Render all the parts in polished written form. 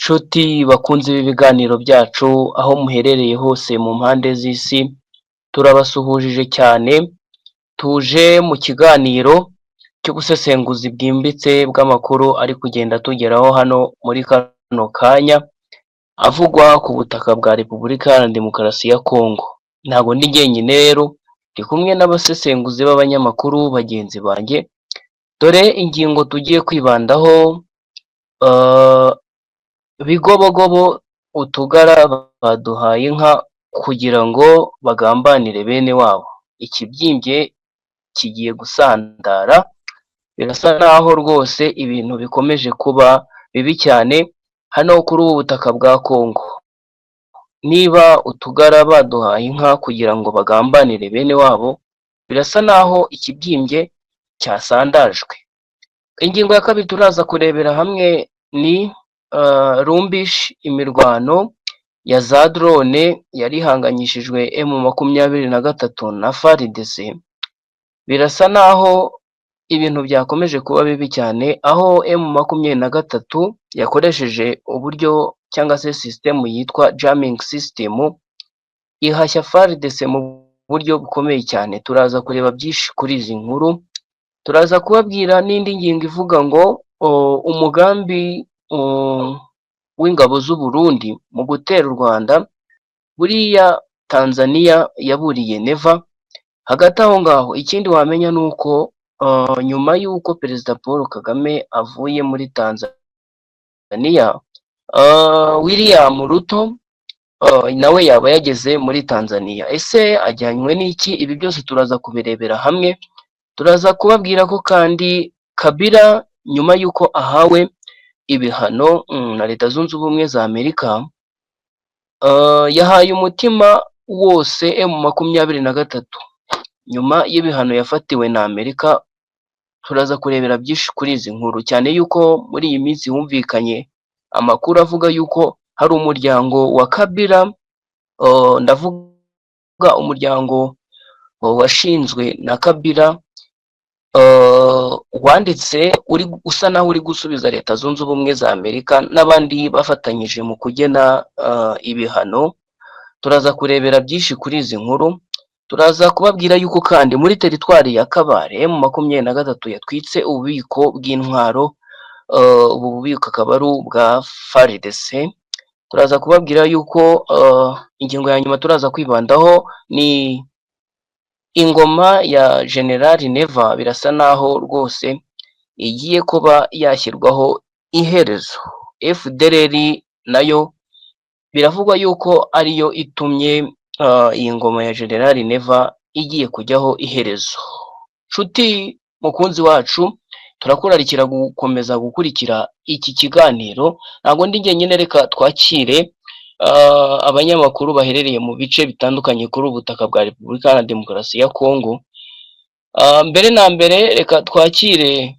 Nshuti bakunze ibiganiro byacu aho muherereye hose mu mpande z'isi, turabasuhuje cyane, tuje mu kiganiro cy'ubusesenguzi bwimbitse bw'amakuru ari kugenda tugeraho hano muri kano kanya, avugwa ku butaka bwa Repubulika Iharanira Demokarasi ya Kongo. Ntabwo ndi jyenyine rero, ndi kumwe n'abasesenguzi b'abanyamakuru bagenzi banjye, dore ingingo tugiye kwibandaho. Bigobogobo utugara baduhaye inka kugira ngo bagambanire bene wabo. Ikibyimbye kigiye gusandara, birasa naho rwose ibintu bikomeje kuba bibi cyane hano kuri ubu butaka bwa Kongo. Niba utugara baduhaye inka kugira ngo bagambanire bene wabo, birasa naho ikibyimbye cyasandajwe. Ingingo ya kabiri turaza kurebera hamwe ni rumbish, imirwano ya za drone yari ihanganyishijwe M23 na FARDC. Birasa naho ibintu byakomeje kuba bibi cyane, aho M23 yakoresheje uburyo cyangwa se system yitwa jamming system ihashya FARDC mu buryo bukomeye cyane. Turaza kureba byinshi kuri izi nkuru, turaza kubabwira n'indi ngingo ivuga ngo umugambi w'ingabo z'u Burundi mu gutera u Rwanda, buriya Tanzania yaburiye neva. Hagati aho ngaho ikindi wamenya ni uko nyuma y'uko Perezida Paul Kagame avuye muri Tanzania, William Ruto nawe yaba yageze muri Tanzania. Ese ajyanywe n'iki? Ibi byose turaza kubirebera hamwe. Turaza kubabwira ko kandi Kabila nyuma y'uko ahawe ibihano na Leta Zunze Ubumwe za Amerika, yahaye umutima wose M23 nyuma y'ibihano yafatiwe na Amerika. Turaza kurebera byinshi kuri izi nkuru, cyane yuko muri iyi minsi humvikanye amakuru avuga yuko hari umuryango wa Kabila, ndavuga umuryango washinzwe na Kabila, wanditse usa naho uri gusubiza Leta Zunze Ubumwe za Amerika n'abandi bafatanyije mu kugena ibihano. Turaza kurebera byinshi kuri izi nkuru. Turaza kubabwira yuko kandi muri teritwari ya Kabare M23 yatwitse ububiko bw'intwaro, ubu bubiko akaba ari ubwa FARDC. Turaza kubabwira yuko ingingo ya nyuma turaza kwibandaho ni ingoma ya General Neva. Birasa naho rwose igiye kuba yashyirwaho iherezo. FDLR nayo biravugwa yuko ariyo itumye iyi ngoma ya General Neva igiye kujyaho iherezo. Nshuti mukunzi wacu, turakurarikira gukomeza gukurikira iki kiganiro. Ntabwo ndi jyenyine, reka twakire abanyamakuru baherereye mu bice bitandukanye kuri ubutaka bwa Repubulika Iharanira Demokarasi ya Kongo. Mbere na mbere reka twakire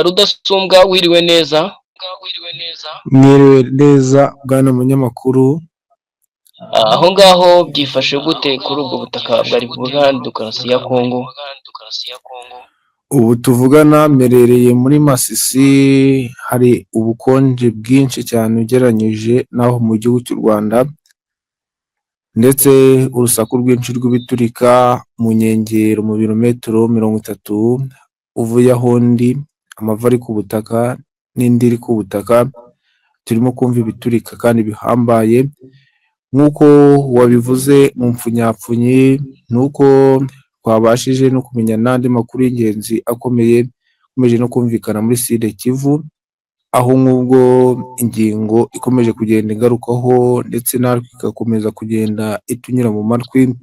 Rudasumbwa. Wiriwe neza? Mwiriwe neza bwana munyamakuru. Aho ngaho byifashe gute kuri ubwo butaka bwa Repubulika Iharanira Demokarasi ya Kongo? Ubu tuvugana mperereye muri Masisi, hari ubukonje bwinshi cyane ugereranyije naho mu gihugu cy'u Rwanda, ndetse urusaku rwinshi rw'ibiturika mu nkengero mu birometero 30 uvuye aho ndi, amava ari ku butaka n'indi iri ku butaka. Turimo kumva ibiturika kandi bihambaye nk'uko wabivuze mu mpfunyapfunyi. Nuko twabashije no kumenya n'andi makuru y'ingenzi akomeje no kumvikana muri Sud Kivu, aho nk'ubwo ingingo ikomeje kugenda ingarukaho ndetse natwe igakomeza kugenda itunyura mu matwi,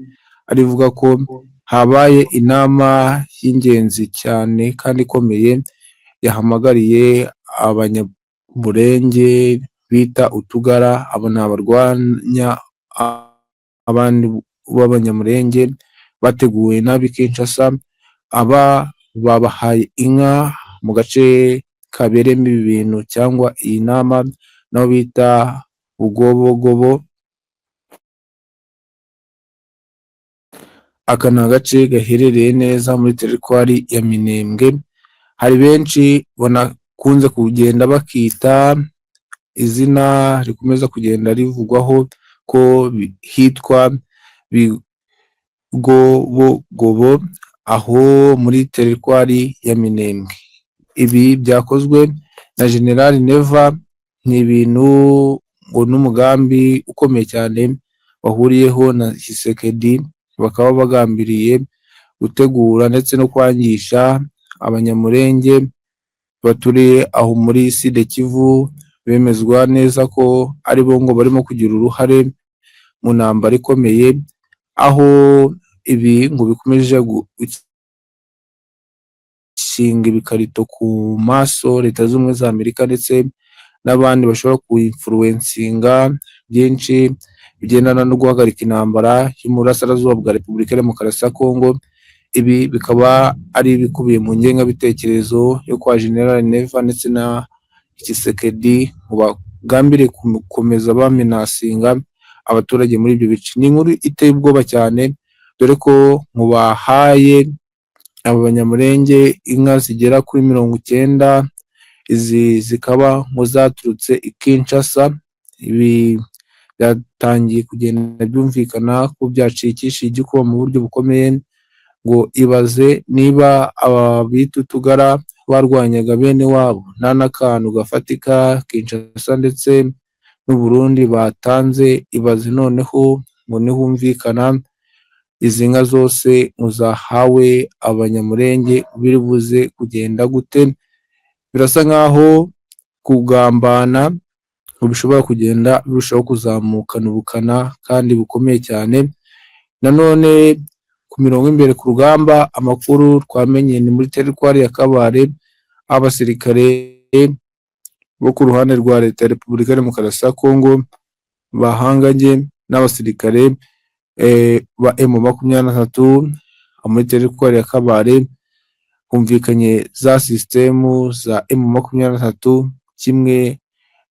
arivuga ko habaye inama y'ingenzi cyane kandi ikomeye yahamagariye abanyamurenge bita utugara. Abo ni abarwanya abandi b'abanyamurenge bateguwe nabi Kinshasa. Aba babahaye inka mu gace kaberemo ibi bintu cyangwa iyi nama, naho bita Bugobogobo. Aka ni agace gaherereye neza muri teritwari ya Minembwe. Hari benshi banakunze kugenda bakita izina rikomeza kugenda rivugwaho ko hitwa Bigobogobo aho muri teritwari ya Minembwe. Ibi byakozwe na General Neva, ni ibintu ngo n'umugambi ukomeye cyane wahuriyeho na Tshisekedi, bakaba bagambiriye gutegura ndetse no kwangisha abanyamurenge baturiye aho muri Sud Kivu, bemezwa neza ko ari bo ngo barimo kugira uruhare mu ntambara ikomeye, aho ibi ngo bikomeje gushinga ibikarito ku maso Leta z'Ubumwe za Amerika ndetse n'abandi bashobora kuinfluencinga byinshi bigendana no guhagarika intambara yo mu burasirazuba bwa Repubulika ya Demokarasi ya Kongo. Ibi bikaba ari ibikubiye mu ngengabitekerezo yo kwa General Neva ndetse na Tshisekedi, ngo bagambire gukomeza bamenasinga abaturage muri ibyo bice. Ni inkuru iteye ubwoba cyane, dore ko mu bahaye aba banyamurenge inka zigera kuri 90, izi zikaba ngo zaturutse i Kinshasa. Ibi byatangiye kugenda byumvikana ko byacikishije igikuba mu buryo bukomeye, ngo ibaze niba aba bita utugara barwanyaga bene wabo nta n'akantu gafatika Kinshasa ndetse n'u Burundi batanze, ibaze noneho ngo nihumvikana izi nka zose muzahawe abanyamurenge biri buze kugenda gute. Birasa nkaho kugambana bishobora kugenda birushaho kuzamukana ubukana kandi bukomeye cyane. Nanone ku mirongo imbere ku rugamba, amakuru twamenye ni muri teritwari ya Kabare, abasirikare bo ku ruhande rwa Leta ya Repubulika ya Demokarasi ya Kongo bahanganye n'abasirikare ba M23 muri teritwari ya Kabare. Humvikanye za systemu za M23 kimwe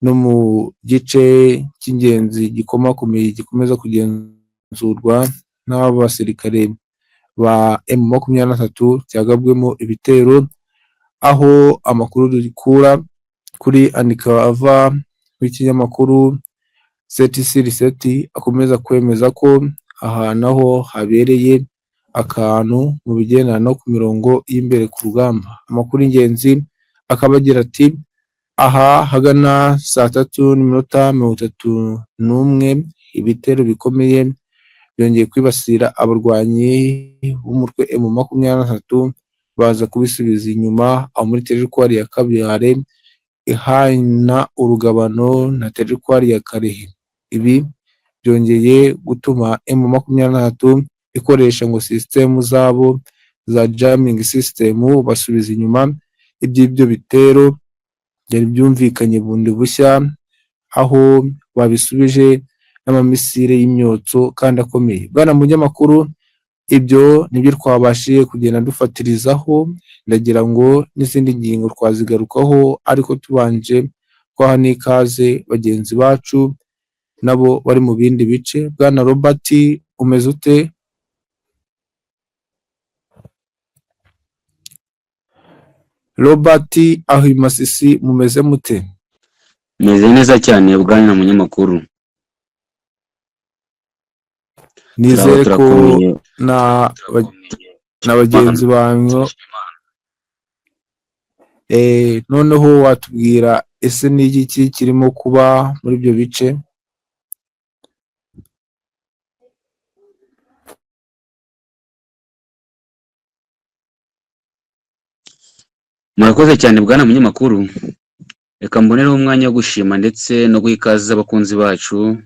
no mu gice cy'ingenzi gikomakomeye gikomeza kugenzurwa n'abasirikare ba M23 cyagabwemo ibitero, aho amakuru dukura kuri Anikava w'ikinyamakuru CTC akomeza kwemeza ko ahantu aho habereye akantu mu bigendana no ku mirongo y'imbere ku rugamba. Amakuru y'ingenzi akaba agira ati aha hagana saa 3:31 ibitero bikomeye byongeye kwibasira abarwanyi b'umutwe M23, baza kubisubiza inyuma aho muri teritwari ya Kabare ihana urugabano na teritwari ya Karehe. Ibi byongeye gutuma M23 ikoresha ngo systemu zabo za jamming system basubiza inyuma iby'ibyo bitero byari byumvikanye bundi bushya, aho babisubije n'amamisire y'imyotso kandi akomeye. Bwana munyamakuru, ibyo nibyo twabashije kugenda dufatirizaho, ndagira ngo n'izindi ngingo twazigarukaho, ariko tubanje kwaha n'ikaze bagenzi bacu nabo bari mu bindi bice. Bwana Robert, umeze ute? Robert, aho i Masisi mumeze mute? Meze neza cyane bwana munyamakuru. Nizere ko na bagenzi banyu noneho watubwira ese ni iki kirimo kuba muri ibyo bice? Murakoze cyane bwana munyamakuru. Reka mbonereho umwanya wo gushima ndetse no guha ikaze abakunzi bacu.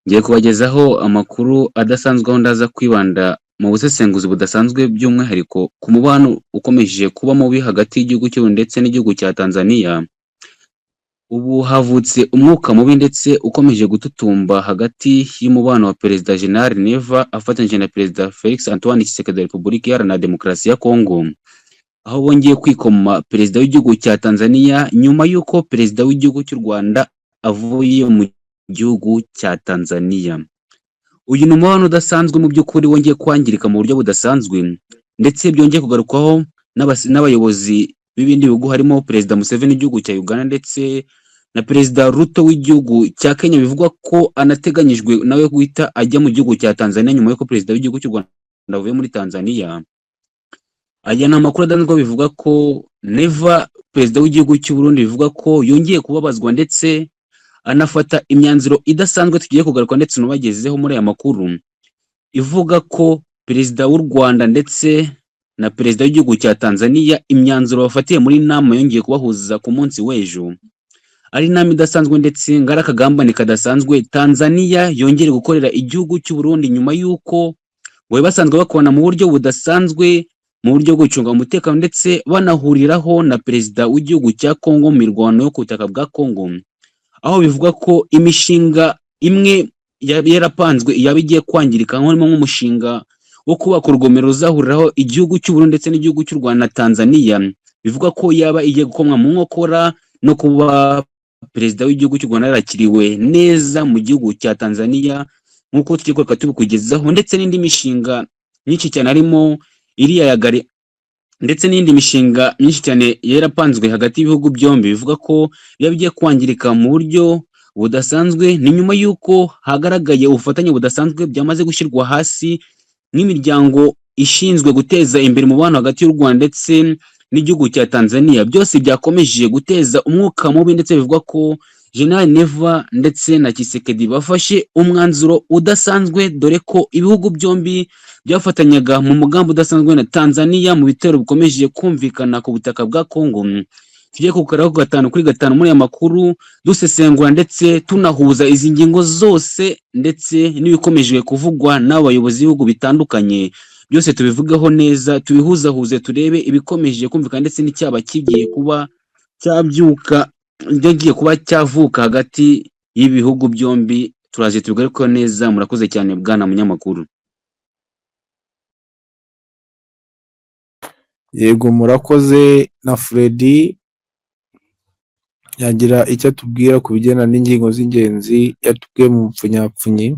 Ngiye kubagezaho amakuru adasanzwe, aho ndaza kwibanda mu busesenguzi budasanzwe by'umwihariko ku mubano ukomeje kuba mubi hagati y'igihugu cy'u ndetse n'igihugu cya Tanzania. Ubu havutse umwuka mubi ndetse ukomeje gututumba hagati y'umubano wa Perezida General Neva afatanyije na Perezida Felix Antoine Tshisekedi wa Repubulika Iharanira Demokarasi ya Kongo, aho bongeye kwikoma Perezida w'igihugu cya Tanzania nyuma y'uko Perezida w'igihugu cy'u Rwanda avuye mu gihugu cya Tanzania. Uyu ni umubano udasanzwe mu by'ukuri wongeye kwangirika mu buryo budasanzwe, ndetse byongeye kugarukwaho n'abayobozi b'ibindi bihugu harimo Perezida Museveni w'igihugu cya Uganda ndetse na Perezida Ruto w'igihugu cya Kenya, bivugwa ko anateganyijwe nawe guhita ajya mu gihugu cya Tanzania nyuma y'uko Perezida w'igihugu cy'u Rwanda avuye muri Tanzania. Aya ni amakuru adanzwe, bivuga ko Neva Perezida w'igihugu cy'u Burundi bivuga ko yongeye kubabazwa ndetse anafata imyanzuro idasanzwe tugiye kugaruka ndetse nubagezeho muri aya makuru, ivuga ko Perezida w'u Rwanda ndetse na Perezida w'igihugu cya Tanzania imyanzuro bafatiye muri nama yongeye kubahuza ku munsi w'ejo ari inama idasanzwe ndetse ngara akagambane kadasanzwe Tanzania yongere gukorera igihugu cy'u Burundi nyuma y'uko bari basanzwe bakubana mu buryo budasanzwe mu buryo bwo gucunga umutekano ndetse banahuriraho na Perezida w'igihugu cya Kongo mu mirwano yo ku butaka bwa Kongo, aho bivuga ko imishinga imwe yarapanzwe yaba igiye kwangirika, harimo nk'umushinga wo kubaka urugomero ruzahuriraho igihugu cy'u Burundi ndetse n'igihugu cy'u Rwanda na Tanzania, bivuga ko yaba igiye gukomwa mu nkokora no kuba Perezida w'igihugu cy'u Rwanda yarakiriwe neza mu gihugu cya Tanzania nk'uko tugiye tubikugezaho, ndetse n'indi mishinga myinshi cyane harimo iriya ya gare ndetse n'indi mishinga myinshi cyane yarapanzwe hagati y'ibihugu byombi, bivuga ko biba bigiye kwangirika mu buryo budasanzwe. Ni nyuma y'uko hagaragaye ubufatanye budasanzwe byamaze gushyirwa hasi nk'imiryango ishinzwe guteza imbere umubano hagati y'u Rwanda ndetse n'igihugu cya Tanzania, byose byakomeje guteza umwuka mubi, ndetse bivugwa ko General Neva ndetse na Tshisekedi bafashe umwanzuro udasanzwe, dore ko ibihugu byombi byafatanyaga mu mugambi udasanzwe na Tanzania mu bitero bikomeje kumvikana ku butaka bwa Kongo. Tugiye kukaraho 5 kuri 5 muri aya makuru dusesengura ndetse tunahuza izi ngingo zose ndetse n'ibikomeje kuvugwa n'abayobozi b'ibihugu bitandukanye, byose tubivugaho neza, tubihuzahuze, turebe ibikomeje kumvikana ndetse n'icyaba kigiye kuba cyabyuka byagiye kuba cyavuka hagati y'ibihugu byombi. Turaje tubigarukeho neza. Murakoze cyane bwana munyamakuru. Yego murakoze. Na Freddy yagira icyo atubwira ku bijyana n'ingingo z'ingenzi yatubwiye mu mpfunyapfunyi.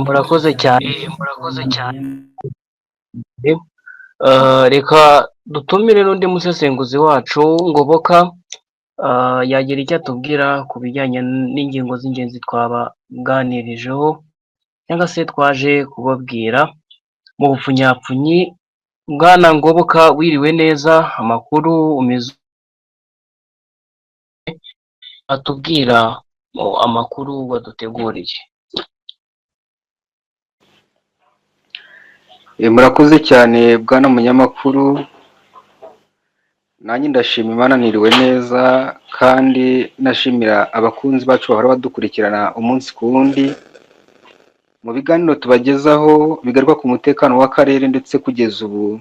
Murakoze cyane. Reka dutumire n'undi musesenguzi wacu Ngoboka, yagira icyo atubwira ku bijyanye n'ingingo z'ingenzi twabaganirijeho cyangwa se twaje kubabwira mu bupfunyapfunyi. Bwana Ngoboka, wiriwe neza, amakuru umeze atubwira amakuru waduteguriye. Murakoze cyane bwana munyamakuru, nanjye ndashima Imana niriwe neza, kandi nashimira abakunzi bacu bahora badukurikirana umunsi ku wundi mu biganiro tubagezaho bigaruka ku mutekano w'akarere ndetse kugeza ubu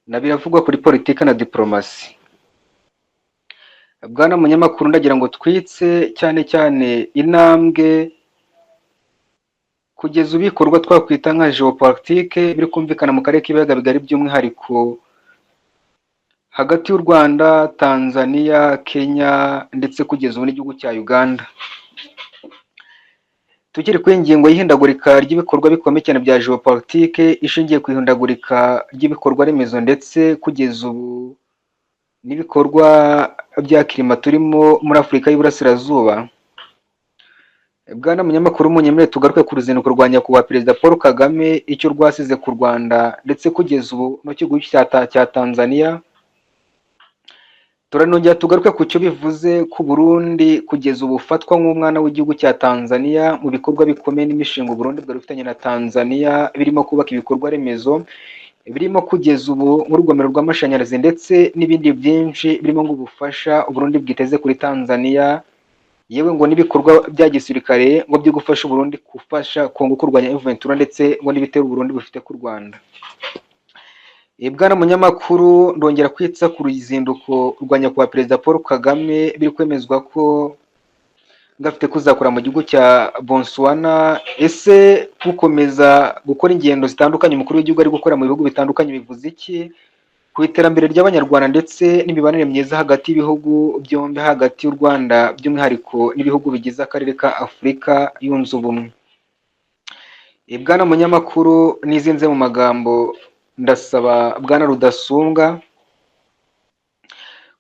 na biravugwa kuri politiki na diplomasi. Bwana munyamakuru, ndagira ngo twitse cyane cyane intambwe kugeza ibikorwa twakwita nka geopolitike biri kumvikana mu karere k'ibiyaga bigari, by'umwihariko hagati y'u Rwanda, Tanzania, Kenya ndetse kugeza ubu n'igihugu cya Uganda. Tukiri ku ingingo y'ihindagurika ry'ibikorwa bikomeye cyane bya geopolitike ishingiye ku ihindagurika ry'ibikorwa remezo ndetse kugeza ubu n'ibikorwa bya kirima turimo muri Afurika y'Iburasirazuba. Bwana munyamakuru, munyemere tugaruke ku ruzinduko rwa nyakubahwa Perezida Paul Kagame, icyo rwasize ku Rwanda ndetse kugeza ubu no gihugu cya Tanzania. Turanongera tugaruke ku cyo bivuze ku Burundi kugeza ubu ufatwa nk'umwana w'igihugu cya Tanzania mu bikorwa bikomeye n'imishinga Burundi bwari bufitanye na Tanzania, birimo kubaka ibikorwa remezo, birimo kugeza ubu nk'urugomero rw'amashanyarazi ndetse n'ibindi byinshi birimo ng'ubufasha Burundi bwiteze kuri Tanzania, yewe ngo n'ibikorwa bya gisirikare ngo byo gufasha Burundi gufasha Kongo kurwanya M23 ndetse ngo n'ibitero Burundi bufite ku Rwanda. Bwana munyamakuru, ndongera kwitsa ku ruzinduko rwa nyakubahwa Perezida Paul Kagame biri kwemezwa ko gafite kuzakora mu gihugu cya Botswana. Ese gukomeza gukora ingendo zitandukanye umukuru w'igihugu ari gukora mu bihugu bitandukanye bivuze iki ku iterambere ry'abanyarwanda ndetse n'imibanire myiza hagati y'ibihugu byombi, hagati y'u Rwanda by'umwihariko n'ibihugu bigize akarere ka Afurika yunze ubumwe? Bwana munyamakuru, nizinze mu magambo ndasaba Bwana Rudasumbwa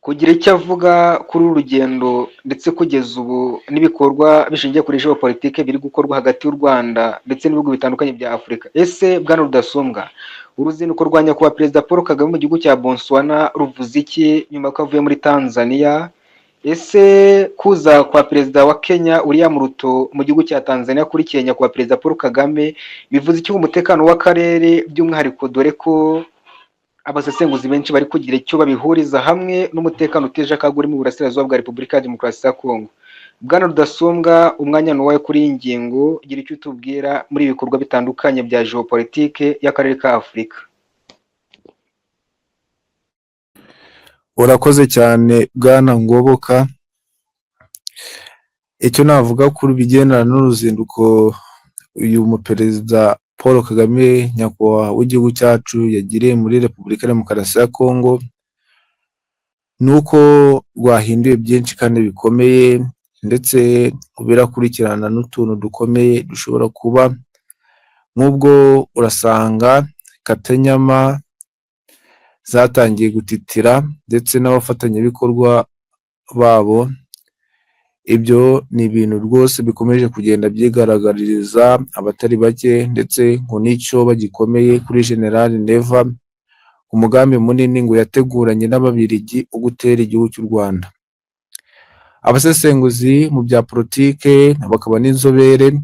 kugira icyo avuga kuri uru rugendo ndetse kugeza ubu n'ibikorwa bishingiye kuri geopolitike biri gukorwa hagati y'u Rwanda ndetse n'ibihugu bitandukanye bya Afurika. Ese bwana Rudasumbwa, uruzinduko rwa nyakubahwa Perezida Paul Kagame mu gihugu cya Botswana ruvuze iki nyuma ko avuye muri Tanzania? Ese kuza kwa perezida wa Kenya William Ruto mu gihugu cya Tanzania akurikiye nyakubahwa Perezida Paul Kagame bivuze iki ku mutekano w'akarere, by'umwihariko dore ko abasesenguzi benshi bari kugira icyo babihuriza hamwe n'umutekano uteje akaga uri mu burasirazuba bwa Repubulika ya Demokarasi ya Kongo? Bwana Rudasumbwa, umwanya ni uwawe kuri iyi ngingo, gira icyo utubwira muri ibi bikorwa bitandukanye bya geopolitike y'akarere ka Afurika. Urakoze cyane bwana Ngoboka. Icyo navuga kuri bigendana n'uruzinduko uyu muperezida Paul Kagame nyakubahwa w'igihugu cyacu yagiriye muri Repubulika ya Demokarasi ya Kongo, ni uko rwahinduye byinshi kandi bikomeye, ndetse birakurikirana n'utuntu dukomeye dushobora kuba, nk'ubwo urasanga Katanyama zatangiye gutitira ndetse n'abafatanyabikorwa babo. Ibyo ni ibintu rwose bikomeje kugenda byigaragariza abatari bake, ndetse ngo n'icyo bagikomeye kuri General Neva, umugambi munini ngo yateguranye n'Ababiligi wo gutera igihugu cy'u Rwanda. Abasesenguzi mu bya politike bakaba n'inzobere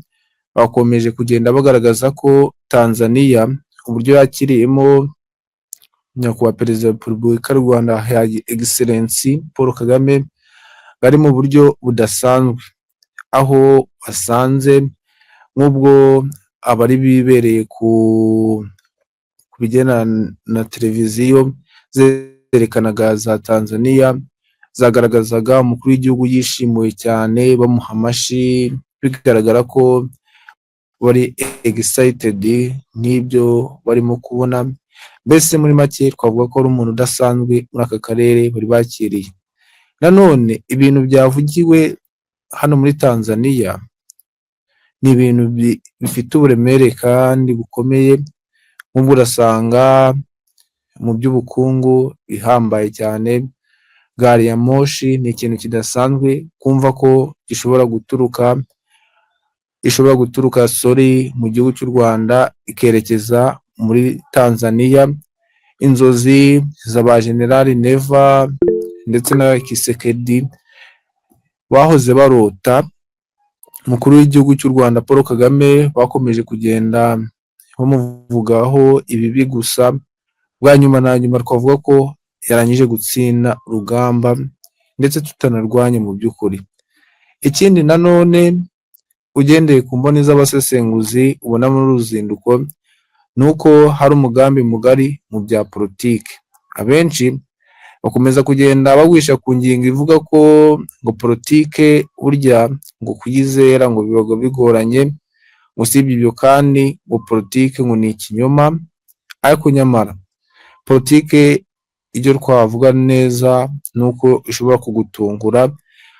bakomeje kugenda bagaragaza ko Tanzania uburyo yakiriyemo nyakubahwa Perezida wa Repubulika y'u Rwanda Excellency Paul Kagame bari mu buryo budasanzwe, aho basanze nk'ubwo abari bibereye ku bigendana na televiziyo zerekanaga za Tanzania zagaragazaga umukuru w'igihugu yishimiwe cyane, bamuha amashyi, bigaragara ko bari excited n'ibyo barimo kubona. Mbese muri make twavuga ko ari umuntu udasanzwe muri aka karere bari bakiriye. Nanone ibintu byavugiwe hano muri Tanzania ni ibintu bifite uburemere kandi bukomeye, nk'ubwo urasanga mu by'ubukungu bihambaye cyane. Gari ya moshi ni ikintu kidasanzwe kumva ko ishobora guturuka mu gihugu cy'u Rwanda ikerekeza muri Tanzania. Inzozi z'aba General Neva ndetse na Kisekedi bahoze barota, umukuru w'igihugu cy'u Rwanda Paul Kagame bakomeje kugenda bamuvugaho ibibi gusa. Bwa nyuma na nyuma twavuga ko yarangije gutsinda urugamba, ndetse tutanarwanye mu by'ukuri. Ikindi nanone ugendeye ku mboni z'abasesenguzi ubona muri uruzinduko, ni uko hari umugambi mugari mu bya politiki. Abenshi bakomeza kugenda bawisha ku ngingo ivuga ko ngo politike burya ngo kuyizera ngo biba bigoranye, usibye ibyo kandi ngo politike ngo ni ikinyoma. Ariko nyamara politike ibyo twavuga neza ni uko ishobora kugutungura,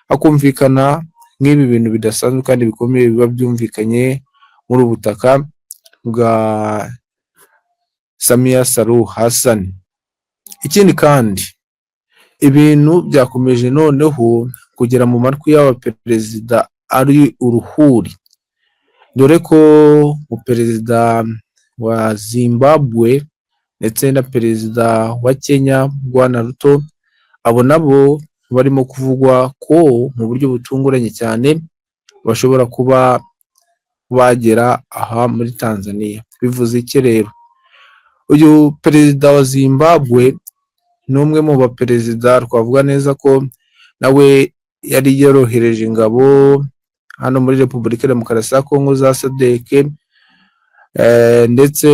hakumvikana nk'ibi bintu bidasanzwe kandi bikomeye biba byumvikanye muri ubu butaka bwa Samia Suluhu Hassan. Ikindi kandi ibintu byakomeje noneho kugera mu matwi y'abaperezida ari uruhuri, dore ko umuperezida wa Zimbabwe ndetse na perezida wa Kenya Bwana Ruto, abo nabo barimo kuvugwa ko mu buryo butunguranye cyane bashobora kuba bagera aha muri Tanzania. Bivuze iki rero? Uyu perezida wa Zimbabwe ni umwe mu baperezida twavuga neza ko nawe yari yarohereje ingabo hano muri Repubulika ya Demokarasi ya Kongo za SADC, ndetse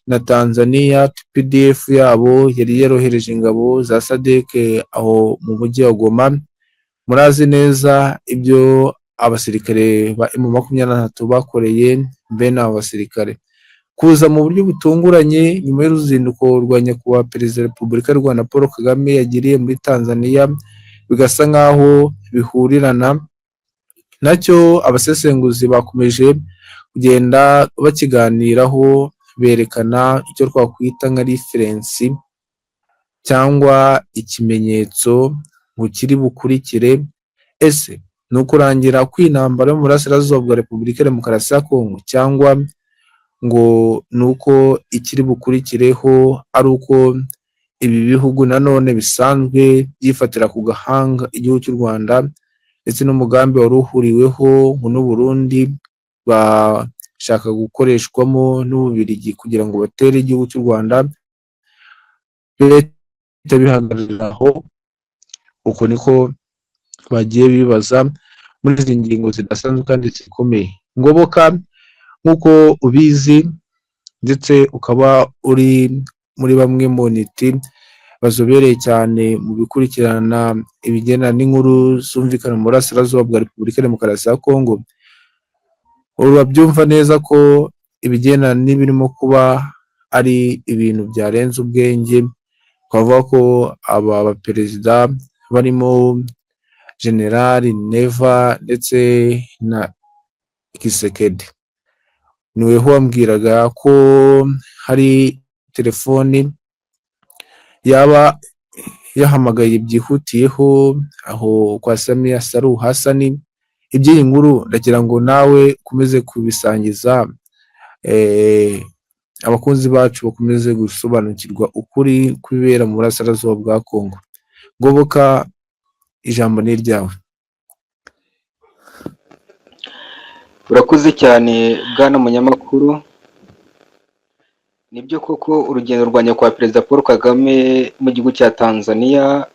na Tanzania TPDF yabo yari yarohereje ingabo za SADC aho mu mujyi wa Goma. Murazi neza ibyo abasirikare ba M23 bakoreye bene abo basirikare. Kuza mu buryo butunguranye nyuma y'uruzinduko rwa nyakubahwa Perezida wa Repubulika y'u Rwanda Paul Kagame yagiriye muri Tanzania, bigasa nk'aho bihurirana nacyo. Abasesenguzi bakomeje kugenda bakiganiraho, berekana icyo twakwita nka referensi cyangwa ikimenyetso ngo kiri bukurikire? Ese ni ukurangira kw'intambara yo mu burasirazuba bwa Repubulika ya Demokarasi ya Kongo, cyangwa ngo ni uko ikiri bukurikireho ari uko ibi bihugu nanone bisanzwe byifatira ku gahanga igihugu cy'u Rwanda ndetse n'umugambi wari uhuriweho n'u Burundi bashaka gukoreshwamo n'Ububiligi kugira ngo batere igihugu cy'u Rwanda, leta bihagararira aho? Uko niko bagiye bibaza muri izi ngingo zidasanzwe kandi zikomeye. Ngoboka, nk'uko ubizi ndetse ukaba uri muri bamwe mu ntiti bazobereye cyane mu bikurikirana ibigendana n'inkuru zumvikana mu burasirazuba bwa Repubulika ya Demokarasi ya Kongo, urabyumva neza ko ibigendana n'ibirimo kuba ari ibintu byarenze ubwenge. Twavuga ko aba baperezida barimo Generali Neva ndetse na Kisekedi, niwe wambwiraga ko hari telefoni yaba yahamagaye byihutiyeho aho kwa Samia Suluhu Hassan. Iby'iyi nkuru ndagira ngo nawe ukomeze kubisangiza abakunzi bacu bakomeze gusobanukirwa ukuri kwibera mu burasirazuba bwa Kongo. Ngoboka, ijambo ni iryawe. Urakoze cyane bwana munyamakuru. Nibyo koko urugendo rwa nyakubahwa Perezida Paul Kagame mu gihugu cya Tanzania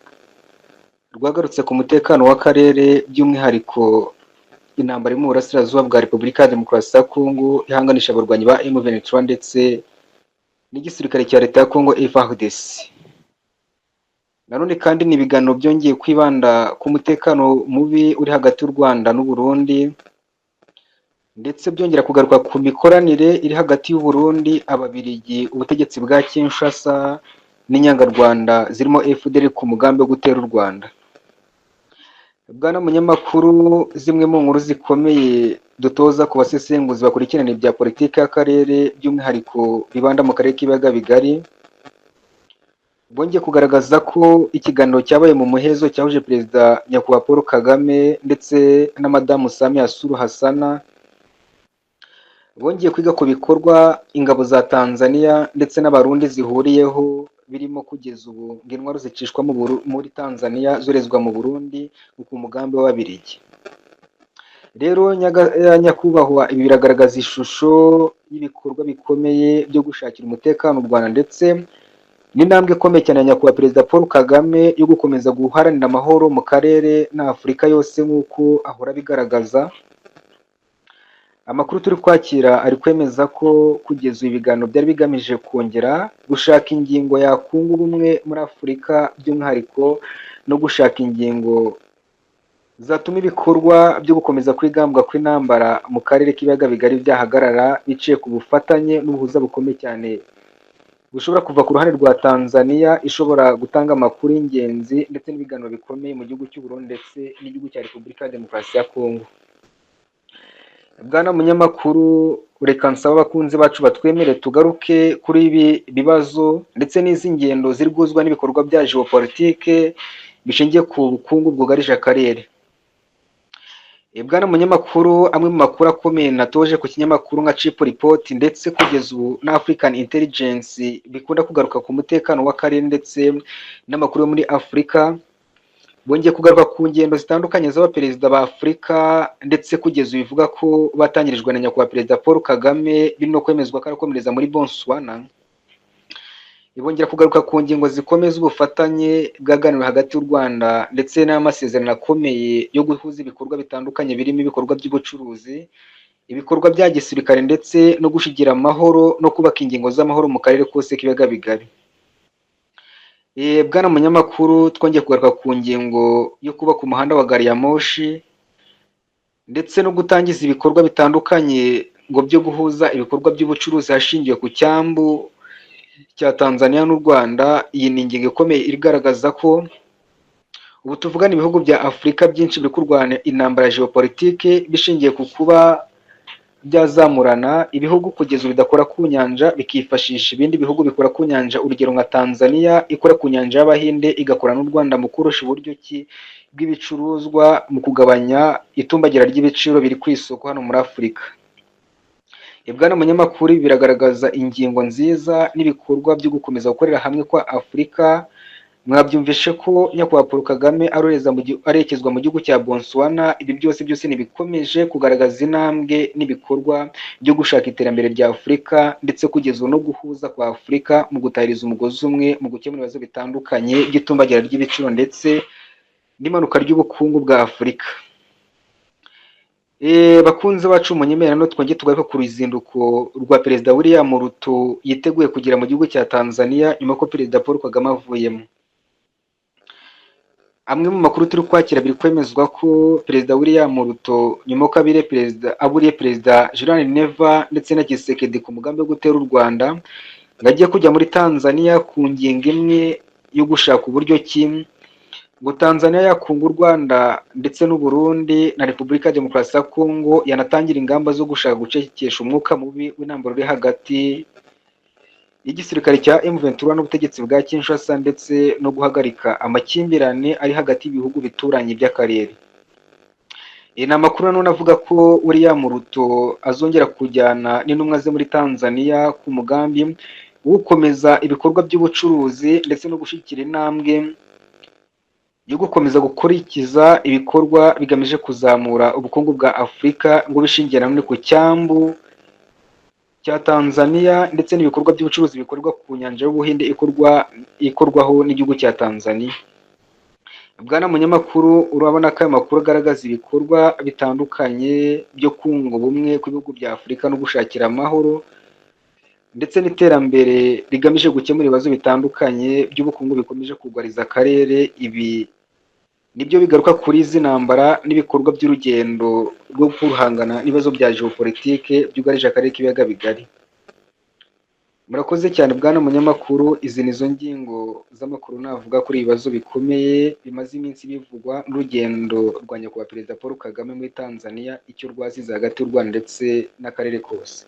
rwagarutse ku mutekano w'akarere, by'umwihariko intambara iri mu burasirazuba bwa Repubulika ya Demokarasi ya Kongo ihanganisha abarwanyi ba M23 ndetse n'igisirikare cya leta ya Kongo FARDC. Nanone kandi ni ibiganiro byongeye kwibanda ku mutekano mubi uri hagati y'u Rwanda n'u Burundi, ndetse byongera kugaruka ku mikoranire iri hagati y'u Burundi, Ababiligi, ubutegetsi bwa Kinshasa n'inyangarwanda zirimo FDL ku mugambi wo gutera u Rwanda. Bwana munyamakuru, zimwe mu nkuru zikomeye dutoza ku basesenguzi bakurikirana ibya politiki y'akarere, by'umwihariko bibanda mu karere k'ibiyaga bigari, bongeye kugaragaza ko ikiganiro cyabaye mu muhezo cyahuje Perezida nyakubahwa Paul Kagame ndetse na Madamu Samia Suluhu Hassan, bongeye kwiga ku bikorwa ingabo za Tanzania ndetse n'Abarundi zihuriyeho, birimo kugeza ubu ngo intwaro zicishwa muri Tanzania zorezwa mu Burundi ku mugambi w'Ababiligi. Rero nyakubahwa, ibi biragaragaza ishusho y'ibikorwa bikomeye byo gushakira umutekano u Rwanda, ndetse n'intambwe ikomeye cyane ya nyakubahwa Perezida Paul Kagame yo gukomeza guharanira amahoro mu karere na Afurika yose nk'uko ahora abigaragaza. Amakuru turi kwakira ari kwemeza ko kugeza ibiganiro byari bigamije kongera gushaka ingingo yakunga ubumwe muri Afurika, by'umwihariko no gushaka ingingo zatuma ibikorwa byo gukomeza kwigambwa kw'intambara mu karere k'ibiyaga bigari byahagarara, biciye ku bufatanye n'ubuhuza bukomeye cyane bushobora kuva ku ruhande rwa Tanzania ishobora gutanga amakuru y'ingenzi, ndetse n'ibiganiro bikomeye mu gihugu cy'u Burundi ndetse n'igihugu cya Repubulika ya Demokarasi ya Kongo. Bwana munyamakuru, reka nsaba abakunzi bacu batwemere tugaruke kuri ibi bibazo ndetse n'izi ngendo ziriguzwa n'ibikorwa bya geopolitike bishingiye ku bukungu bwugarije akarere. Bwana munyamakuru, amwe mu makuru akomeye natoje ku kinyamakuru nka Chip Report ndetse kugeza ubu na African Intelligence bikunda kugaruka ku mutekano w'akarere ndetse n'amakuru yo muri Afurika, bongeye kugaruka ku ngendo zitandukanye z'abaperezida ba Afurika, ndetse kugeza ubu bivuga ko batangirijwe na nyakubahwa Perezida Paul Kagame, biri no kwemezwa ko arakomereza muri Botswana. Ibongera kugaruka ku ngingo zikomeza ubufatanye bwaganiriwe hagati y'u Rwanda ndetse n'amasezerano akomeye yo guhuza ibikorwa bitandukanye, birimo ibikorwa by'ubucuruzi, ibikorwa bya gisirikare ndetse no gushigira amahoro no kubaka ingingo z'amahoro mu karere kose k'ibiyaga bigari. Bwana munyamakuru, twongeye kugaruka ku ngingo yo kubaka umuhanda wa gari ya moshi ndetse no gutangiza ibikorwa bitandukanye ngo byo guhuza ibikorwa by'ubucuruzi hashingiwe ku cyambu cya Tanzania n'u Rwanda. Iyi ni ingingo ikomeye igaragaza ko ubu tuvugana ibihugu bya Afurika byinshi biri kurwana intambara ya geopolitike bishingiye ku kuba byazamurana ibihugu kugeza ubu bidakora ku nyanja bikifashisha ibindi bihugu bikora ku nyanja, urugero nka Tanzania ikora ku nyanja y'Abahinde igakora n'u Rwanda mu kurusha uburyo ki bw'ibicuruzwa mu kugabanya itumbagira ry'ibiciro biri ku isoko hano muri Afurika. Bwana munyamakuru, biragaragaza ingingo nziza n'ibikorwa byo gukomeza gukorera hamwe kwa Afurika. Mwabyumvishe ko nyakubahwa Paul Kagame arekezwa mu gihugu cya Botswana. Ibi byose ntibikomeje kugaragaza intambwe n'ibikorwa byo gushaka iterambere rya Afurika, ndetse kugeza no guhuza kwa Afurika mu gutahiriza umugozi umwe mu gukemura ibibazo bitandukanye by'itumbagira ry'ibiciro ndetse n'imanuka ry'ubukungu bwa Afurika. Bakunzi bacu, munyemerano twongeye tugaruka ku ruzinduko rwa Perezida William Ruto yiteguye kugera mu gihugu cya Tanzania nyuma ko Perezida Paul Kagame avuyemo. Amwe mu makuru turi kwakira biri kwemezwa ko Perezida William Ruto nyuma ko aburiye Perezida Julian Neva ndetse na Tshisekedi ku mugambi wo gutera u Rwanda, ngo agiye kujya muri Tanzania ku ngingo imwe yo gushaka uburyo ki ngo Tanzania yakunga u Rwanda ndetse n'u Burundi na Repubulika ya Demokarasi ya Kongo yanatangira ingamba zo gushaka gucecekesha umwuka mubi w'intambara uri hagati y'igisirikare cya M23 n'ubutegetsi bwa Kinshasa, ndetse no guhagarika amakimbirane ari hagati y'ibihugu bituranye by'akarere. Ni amakuru nanone avuga ko William Ruto azongera kujyana n'intumwa ze muri Tanzania ku mugambi wo gukomeza ibikorwa by'ubucuruzi ndetse no gushyigikira intambwe yo gukomeza gukurikiza ibikorwa bigamije kuzamura ubukungu bwa Afurika, ngo bishingiye nanone ku cyambu cya Tanzania ndetse n'ibikorwa by'ubucuruzi bikorwa ku nyanja y'Ubuhinde ikorwaho n'igihugu cya Tanzania. Bwana munyamakuru, urabona ko aya makuru agaragaza ibikorwa bitandukanye byo kunga ubumwe kw'ibihugu bya Afurika no gushakira amahoro ndetse n'iterambere rigamije gukemura ibibazo bitandukanye by'ubukungu bikomeje kugwariza akarere. Ibi nibyo bigaruka kuri izi ntambara n'ibikorwa by'urugendo rwo guhangana n'ibibazo bya geopolitike byugarije akarere k'ibiyaga bigari. Murakoze cyane bwana munyamakuru, izi nizo ngingo z'amakuru navuga kuri ibibazo bikomeye bimaze iminsi bivugwa n'urugendo rwa nyakubahwa Perezida Paul Kagame muri Tanzania, icyo rwazize hagati y'u Rwanda ndetse n'akarere kose.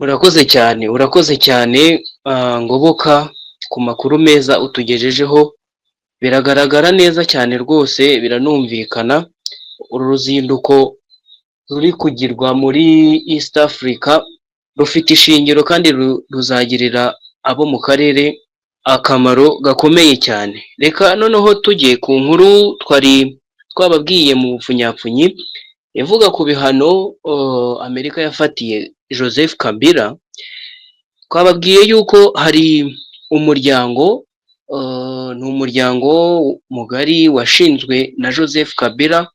urakoze cyane Ngoboka ku makuru meza utugejejeho. Biragaragara neza cyane rwose, biranumvikana. Uru ruzinduko ruri kugirwa muri East Africa rufite ishingiro kandi ruzagirira abo mu karere akamaro gakomeye cyane. Reka noneho tugiye ku nkuru twari twababwiye mu bupfunyapfunyi ivuga ku bihano Amerika yafatiye Joseph Kabila. Twababwiye yuko hari umuryango ni umuryango mugari washinzwe na Joseph Kabila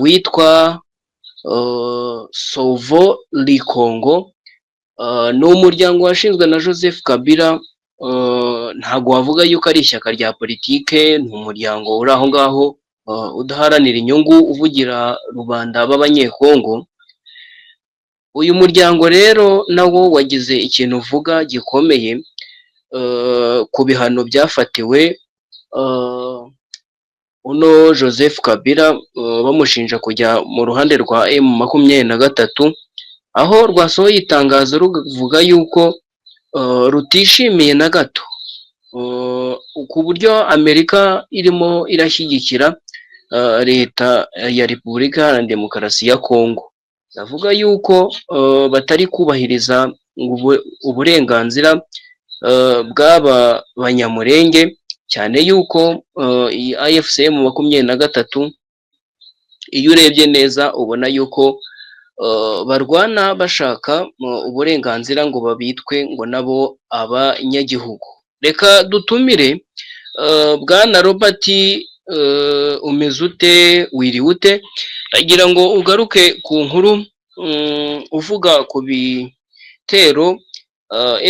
witwa Sauvo Likongo. Ni umuryango washinzwe na Joseph Kabila. Ntabwo wavuga yuko ari ishyaka rya politike, ni umuryango uri aho ngaho udaharanira inyungu, uvugira rubanda b'abanyekongo. Uyu muryango rero nawo wagize ikintu uvuga gikomeye ku bihano byafatiwe uno Joseph Kabila, bamushinja kujya mu ruhande rwa M23, aho rwasohoye itangazo ruvuga yuko rutishimiye na gato ku buryo Amerika irimo irashyigikira leta ya Repubulika Iharanira Demokarasi ya Kongo. Bavuga yuko batari kubahiriza uburenganzira bw'aba banyamurenge, cyane yuko iyi AFCM 23 iyo urebye neza ubona yuko barwana bashaka uburenganzira ngo babitwe ngo nabo abanyagihugu. Reka dutumire bwana Robert umeze ute, wiriwe ute? Agira ngo ugaruke ku nkuru uvuga ku bitero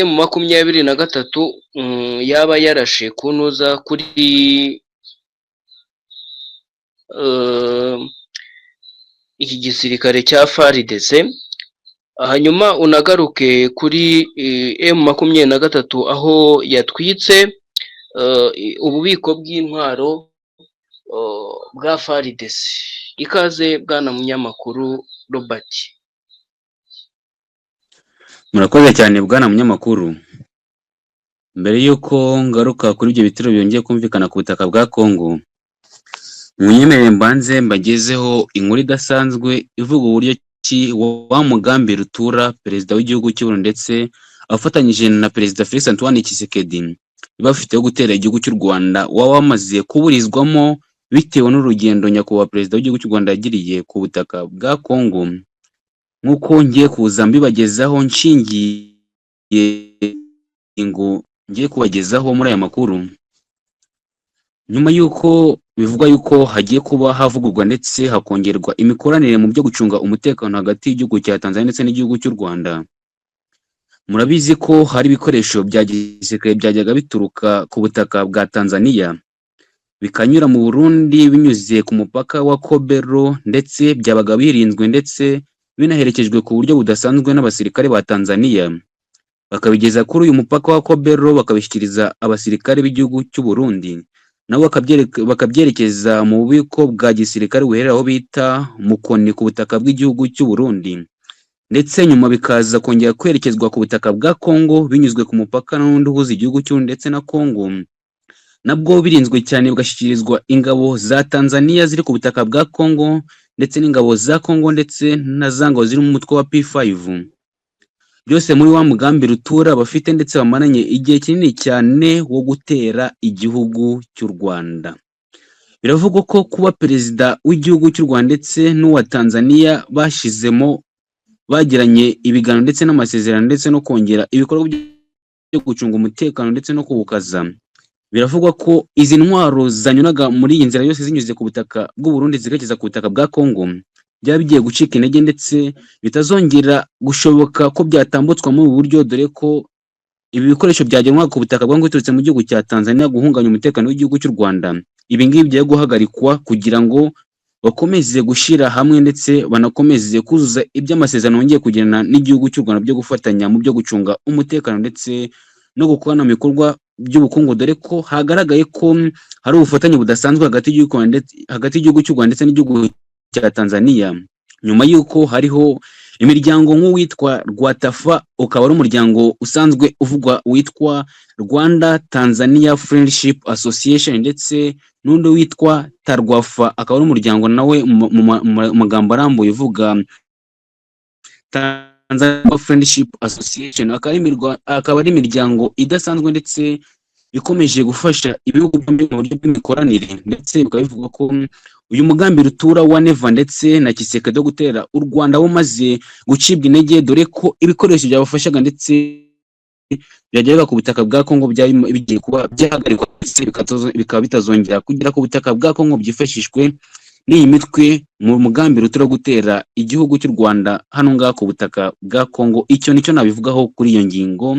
M23 yaba yarashe kunoza kuri iki gisirikare cya FARDC. Hanyuma unagaruke kuri M23 aho yatwitse ububiko bw'intwaro bwa FARDC. Ikaze bwana munyamakuru Robert. Murakoze cyane bwana munyamakuru. Mbere yuko ngaruka kuri ibyo bitero byongeye kumvikana ku butaka bwa Kongo, munyemerere mbanze mbagezeho inkuru idasanzwe ivuga uburyo ki wa mugambi rutura perezida w'igihugu cy'u Burundi ndetse afatanyije na perezida Felix Antoine Tshisekedi bafite yo gutera igihugu cy'u Rwanda wamaze kuburizwamo bitewe n'urugendo nyakubahwa perezida w'igihugu cy'u Rwanda yagiriye ku butaka bwa Kongo. Nk'uko ngiye kuza mbibagezaho nshingiye ngo ngiye kubagezaho muri aya makuru, nyuma y'uko bivugwa yuko hagiye kuba havugurwa ndetse hakongerwa imikoranire mu byo gucunga umutekano hagati y'igihugu cya Tanzania ndetse n'igihugu cy'u Rwanda. Murabizi ko hari ibikoresho bya gisirikare byajyaga bituruka ku butaka bwa Tanzania bikanyura mu Burundi binyuze ku mupaka wa Kobero, ndetse byabaga birinzwe ndetse binaherekejwe ku buryo budasanzwe n'abasirikare ba Tanzania, bakabigeza kuri uyu mupaka wa Kobero bakabishyikiriza abasirikare b'igihugu cy'u Burundi, nabo bakabyerekeza mu bubiko bwa gisirikare buherera aho bita Mukoni ku butaka bw'igihugu cy'u Burundi, ndetse nyuma bikaza kongera kwerekezwa ku butaka bwa Kongo binyuzwe ku mupaka n'undi uhuza igihugu cy'u ndetse na Kongo, nabwo birinzwe cyane bugashyikirizwa ingabo za Tanzania ziri ku butaka bwa Kongo ndetse n'ingabo za Kongo ndetse na za ngabo ziri mu mutwe wa P5, byose muri wa mugambi rutura bafite ndetse bamaranye igihe kinini cyane wo gutera igihugu cy'u Rwanda. Biravugwa ko kuba perezida w'igihugu cy'u Rwanda ndetse n'uwa Tanzania bashizemo bagiranye ibiganiro ndetse n'amasezerano ndetse no kongera ibikorwa byo gucunga umutekano ndetse no kuwukaza. Biravugwa ko izi ntwaro zanyuraga muri iyi nzira yose zinyuze ku butaka bw'u Burundi zigakeza ku butaka bwa Kongo byaba bigiye gucika intege ndetse bitazongera gushoboka ko byatambutswa mu buryo, dore ko ibi bikoresho byagenwa ku butaka bwa biturutse mu gihugu cya Tanzania guhunganya umutekano w'igihugu cy'u Rwanda. Ibi ngibi byagiye guhagarikwa kugira ngo bakomeze gushyira hamwe ndetse banakomeze kuzuza iby'amasezerano bongeye kugirana n'igihugu cy'u Rwanda byo gufatanya mu byo gucunga umutekano ndetse no gukorana mu bikorwa by'ubukungu, dore ko hagaragaye ko hari ubufatanye budasanzwe hagati y'igihugu cy'u Rwanda ndetse n'igihugu cya Tanzania, nyuma y'uko hariho imiryango nk'uwitwa Rwatafa, ukaba ari umuryango usanzwe uvugwa witwa Rwanda Tanzania Friendship Association, ndetse n'undi witwa Tarwafa, akaba ari umuryango nawe mu magambo arambuye uvuga Tanzania Friendship Association, akaba ari imiryango idasanzwe ndetse ikomeje gufasha ibihugu byombi mu buryo bw'imikoranire, ndetse bikaba bivugwa ko uyu mugambi rutura wa Neva ndetse na Tshisekedi wo gutera u Rwanda wamaze gucibwa intege, dore ko ibikoresho byabafashaga ndetse byajyaga ku butaka bwa Kongo bigiye kuba byahagarikwa ndetse bikaba bitazongera kugera ku butaka bwa Kongo byifashishwe n'iyi mitwe mu mugambi rutura gutera igihugu cy'u Rwanda hano ngaha ku butaka bwa Kongo. Icyo nicyo nabivugaho kuri iyo ngingo,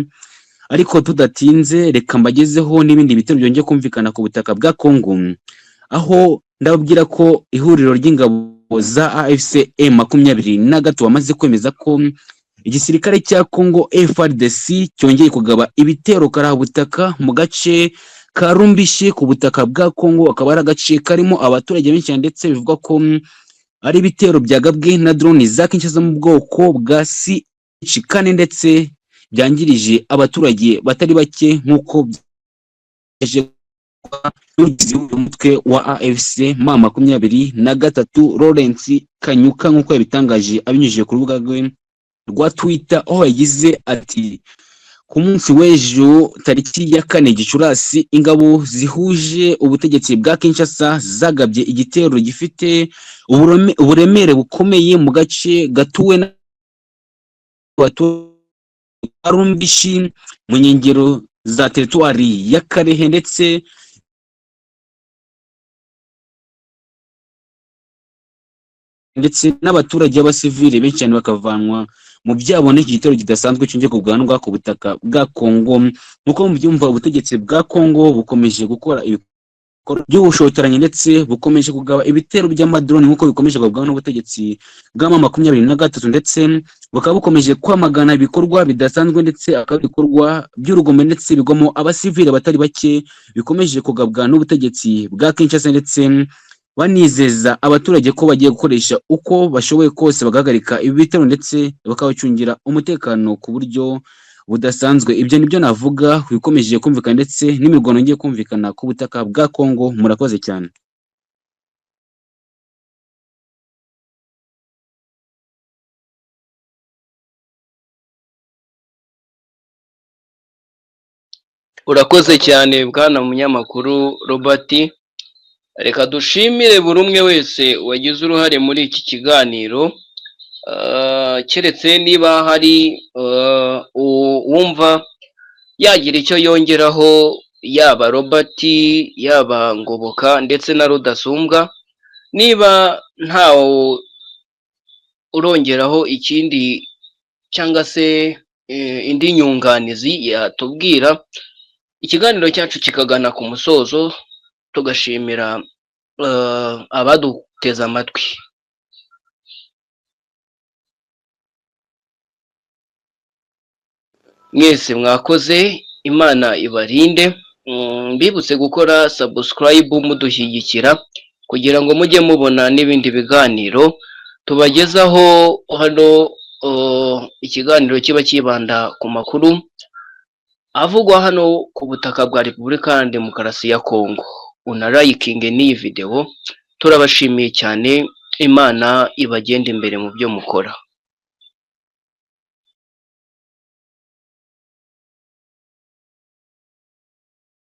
ariko tudatinze reka mbagezeho n'ibindi bitero byongeye kumvikana ku butaka bwa Kongo, aho ndababwira ko ihuriro ry'ingabo za AFC M23 bamaze kwemeza ko igisirikare cya Kongo FARDC cyongeye kugaba ibitero karabutaka mu gace ka Rumbishi ku butaka bwa Kongo, akaba ari agace karimo abaturage benshi ndetse bivuga ko ari ibitero byagabwe na drone za Kinshasa mu bwoko bwa CH4 ndetse byangirije abaturage batari bake, nk'uko byaje n'umugizi w'umutwe wa AFC M23 Lawrence Kanyuka, nk'uko yabitangaje abinyujije ku rubuga rwe rwa Twitter, aho yagize ati ku munsi w'ejo tariki ya 4 Gicurasi ingabo zihuje ubutegetsi bwa Kinshasa zagabye igitero gifite uburemere bukomeye mu gace gatuwe n'abaturage Rumbishi mu nkengero za teritwari ya Karehe, ndetse n'abaturage b'abasivile benshi cyane bakavanwa mu byabo n'iki gitero kidasanzwe cyongeye kuganwa ku butaka bwa Kongo. Nk'uko mubyumva, ubutegetsi bwa Kongo bukomeje gukora by'ubushotoranyi ndetse bukomeje kugaba ibitero by'amadrone nk'uko bikomeje kugabwa n'ubutegetsi bwa M23 ndetse bukaba bukomeje kwamagana ibikorwa bidasanzwe ndetse akaba ibikorwa by'urugomo ndetse bigomo abasivile batari bake bikomeje kugabwa n'ubutegetsi bwa Kinshasa ndetse banizeza abaturage ko bagiye gukoresha uko bashoboye kose bagahagarika ibi bitero ndetse bakabacungira umutekano ku buryo budasanzwe. Ibyo nibyo navuga bikomeje kumvikana ndetse n'imirwano ngiye kumvikana ku butaka bwa Kongo. Murakoze cyane. Urakoze cyane bwana munyamakuru Robert. Reka dushimire buri umwe wese wagize uruhare muri iki kiganiro, keretse niba hari uwumva yagira icyo yongeraho, yaba Robert, yaba Ngoboka ndetse na Rudasumbwa. Niba ntawo urongeraho ikindi cyangwa se indi nyunganizi yatubwira, ikiganiro cyacu kikagana ku musozo, tugashimira abaduteze amatwi. Mwese mwakoze, Imana ibarinde. Mbibutse gukora subscribe mudushyigikira kugira ngo mujye mubona n'ibindi biganiro tubagezaho hano. Ikiganiro kiba kibanda ku makuru avugwa hano ku butaka bwa Repubulika ya Demokarasi ya Kongo. Unalayikinge n'iyi video. Turabashimiye cyane. Imana ibagende imbere mu byo mukora.